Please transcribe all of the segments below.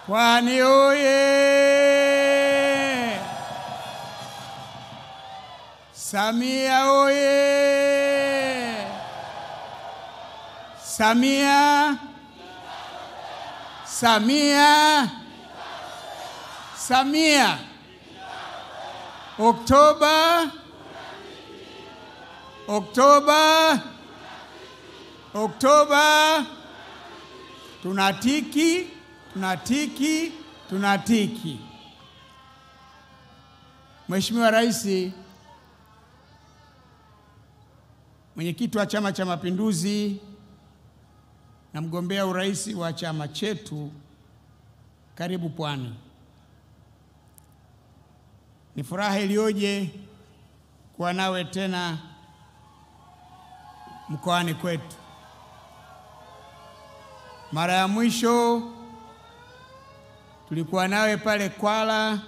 Pwani oye! Samia oye! Samia! Samia! Samia! Oktoba! Oktoba! Oktoba! Tunatiki, tunatiki, tunatiki. Mheshimiwa Rais, mwenyekiti wa Chama cha Mapinduzi na mgombea urais wa chama chetu, karibu Pwani. Ni furaha iliyoje kuwa nawe tena mkoani kwetu. Mara ya mwisho tulikuwa nawe pale Kwala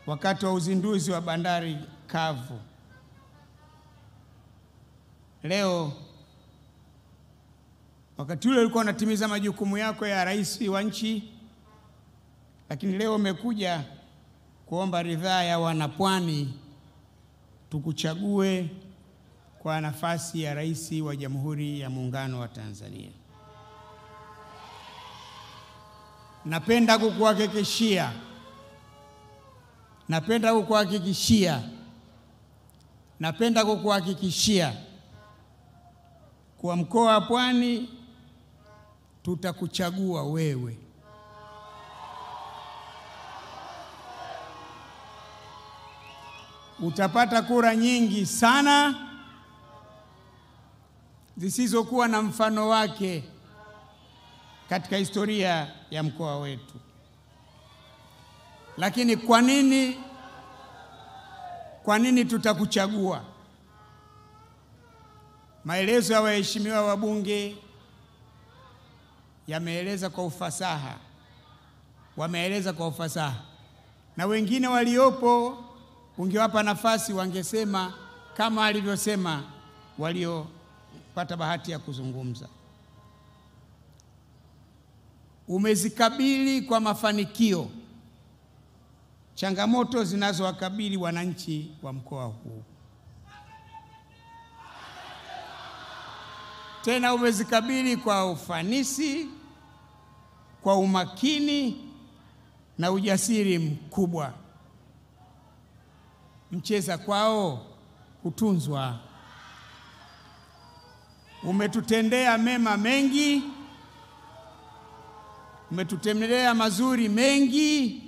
wakati wa uzinduzi wa bandari kavu. Leo wakati ule ulikuwa unatimiza majukumu yako ya rais wa nchi, lakini leo umekuja kuomba ridhaa ya wanapwani tukuchague kwa nafasi ya rais wa Jamhuri ya Muungano wa Tanzania. Napenda kukuhakikishia kwa mkoa wa Pwani tutakuchagua wewe. Utapata kura nyingi sana zisizokuwa na mfano wake katika historia ya mkoa wetu. Lakini kwa nini tutakuchagua? Maelezo ya waheshimiwa wabunge yameeleza kwa ufasaha. Wameeleza kwa ufasaha. Na wengine waliopo ungewapa nafasi wangesema kama alivyosema waliopata bahati ya kuzungumza. Umezikabili kwa mafanikio changamoto zinazowakabili wananchi wa mkoa huu. Tena umezikabili kwa ufanisi, kwa umakini na ujasiri mkubwa. Mcheza kwao hutunzwa. Umetutendea mema mengi, umetutendea mazuri mengi.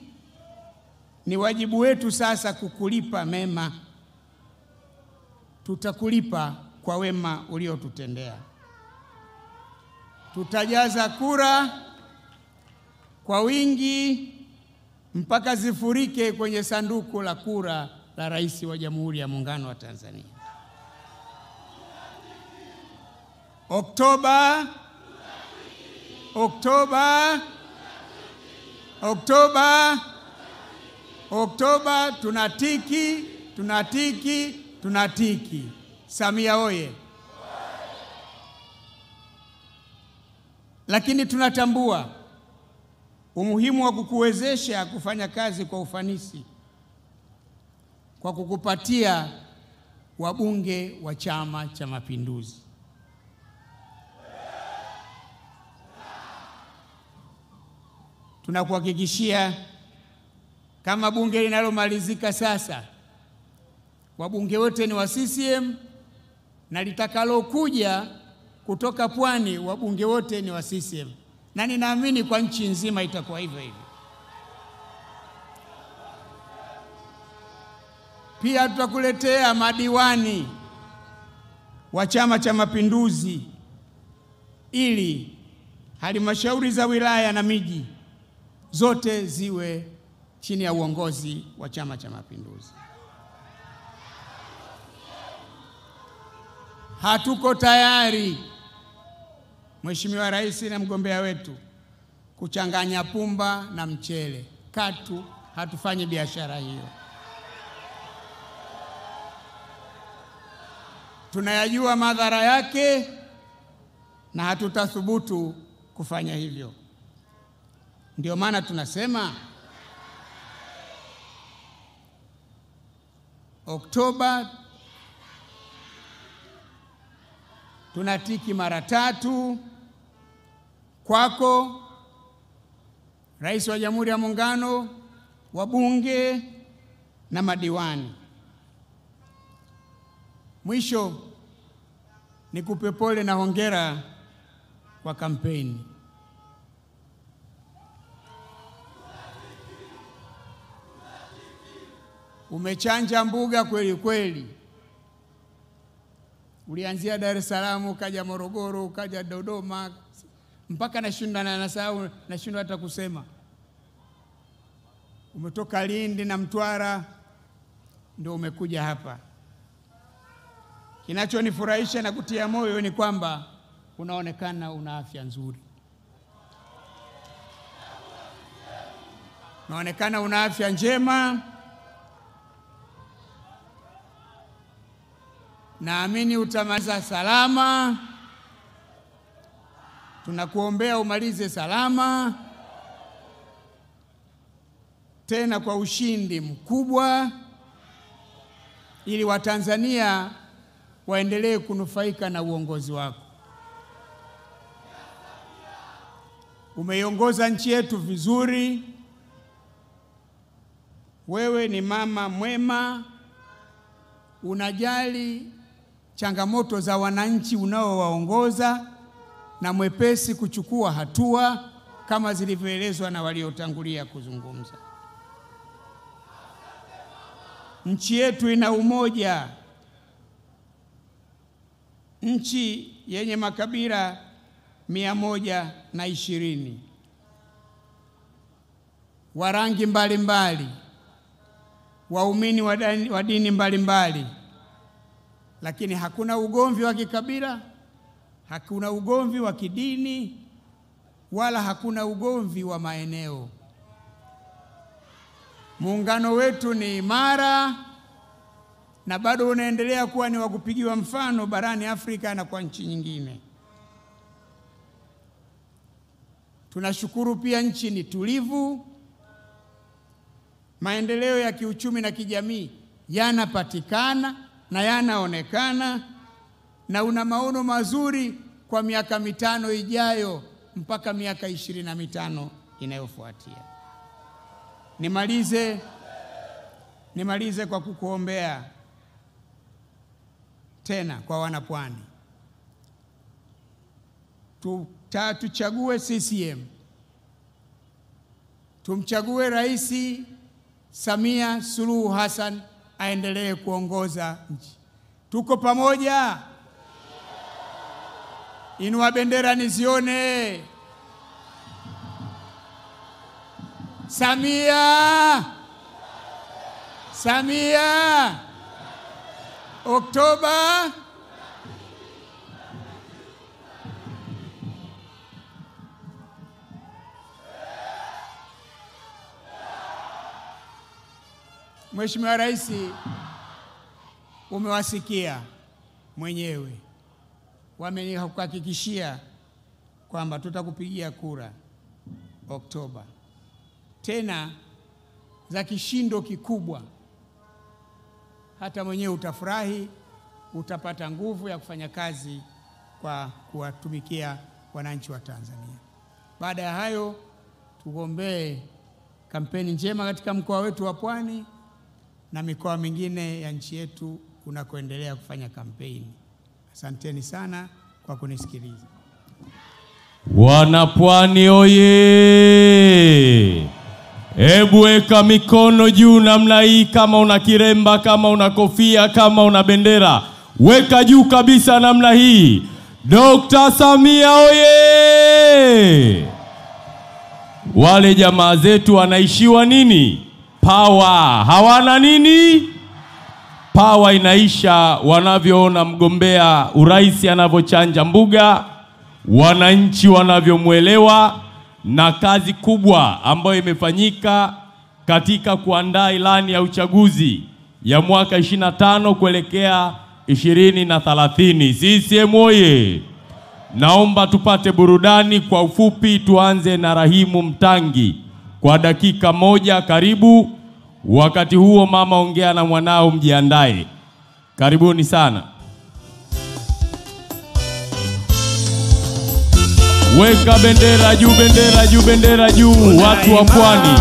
Ni wajibu wetu sasa kukulipa mema. Tutakulipa kwa wema uliotutendea. Tutajaza kura kwa wingi mpaka zifurike kwenye sanduku la kura la Rais wa Jamhuri ya Muungano wa Tanzania. Oktoba, Oktoba, Oktoba, Oktoba, tunatiki, tunatiki, tunatiki. Samia oye! Lakini tunatambua umuhimu wa kukuwezesha kufanya kazi kwa ufanisi kwa kukupatia wabunge wa Chama cha Mapinduzi. Tunakuhakikishia kama bunge linalomalizika sasa, wabunge wote ni wa CCM, na litakalokuja kutoka Pwani wabunge wote ni wa CCM, na ninaamini kwa nchi nzima itakuwa hivyo hivyo. Pia tutakuletea madiwani wa Chama cha Mapinduzi ili halmashauri za wilaya na miji zote ziwe chini ya uongozi wa Chama cha Mapinduzi. Hatuko tayari, Mheshimiwa Rais na mgombea wetu, kuchanganya pumba na mchele. Katu hatufanyi biashara hiyo. Tunayajua madhara yake na hatutathubutu kufanya hivyo. Ndio maana tunasema Oktoba tunatiki mara 3 kwako, Rais wa Jamhuri ya Muungano, wabunge na madiwani. Mwisho nikupe pole na hongera kwa kampeni. Umechanja mbuga kweli kweli. Ulianzia Dar es Salaam, ukaja Morogoro, ukaja Dodoma, mpaka nashindwa hata kusema. Umetoka Lindi na Mtwara ndio umekuja hapa. Kinachonifurahisha na kutia moyo ni kwamba unaonekana una afya nzuri. Unaonekana una afya njema. Naamini utamaliza salama. Tunakuombea umalize salama, tena kwa ushindi mkubwa, ili Watanzania waendelee kunufaika na uongozi wako. Umeiongoza nchi yetu vizuri. Wewe ni mama mwema, unajali changamoto za wananchi unaowaongoza na mwepesi kuchukua hatua kama zilivyoelezwa na waliotangulia kuzungumza. Nchi yetu ina umoja. Nchi yenye makabila 120 wa rangi mbalimbali, waumini wa dini mbalimbali, lakini hakuna ugomvi wa kikabila, hakuna ugomvi wa kidini, wala hakuna ugomvi wa maeneo. Muungano wetu ni imara na bado unaendelea kuwa ni wa kupigiwa mfano barani Afrika na kwa nchi nyingine. Tunashukuru pia nchi ni tulivu. Maendeleo ya kiuchumi na kijamii yanapatikana na yanaonekana, na una maono mazuri kwa miaka 5 ijayo mpaka miaka 25 inayofuatia. Nimalize kwa kukuombea tena kwa wanapwani. Tuchague CCM. Tumchague Rais Samia Suluhu Hassan aendelee kuongoza nchi. Tuko pamoja? Inua bendera nizione. Samia! Samia! Oktoba! Mheshimiwa Rais, umewasikia mwenyewe. Wamenihakikishia kwamba tutakupigia kura Oktoba, tena za kishindo kikubwa. Hata mwenyewe utafurahi, utapata nguvu ya kufanya kazi kwa kuwatumikia wananchi wa Tanzania. Baada ya hayo, tugombee kampeni njema katika mkoa wetu wa Pwani na mikoa mingine ya nchi yetu unakoendelea kufanya kampeni. Asanteni sana kwa kunisikiliza. Wanapwani oye! Hebu weka mikono juu namna hii, kama una kiremba, kama una kofia, kama una bendera. Weka juu kabisa namna hii. Dr. Samia oye! Wale jamaa zetu wanaishiwa nini? Power. Hawana nini? Power inaisha wanavyoona mgombea urais anavyochanja mbuga, wananchi wanavyomuelewa, na kazi kubwa ambayo imefanyika katika kuandaa ilani ya uchaguzi ya mwaka 25 kuelekea 2030. CCM oye! naomba tupate burudani kwa ufupi. Tuanze na Rahimu Mtangi kwa dakika 1. Karibu. Wakati huo mama, ongea na mwanao, mjiandae. Karibuni sana. Weka bendera juu, bendera juu, bendera juu, watu wa Pwani.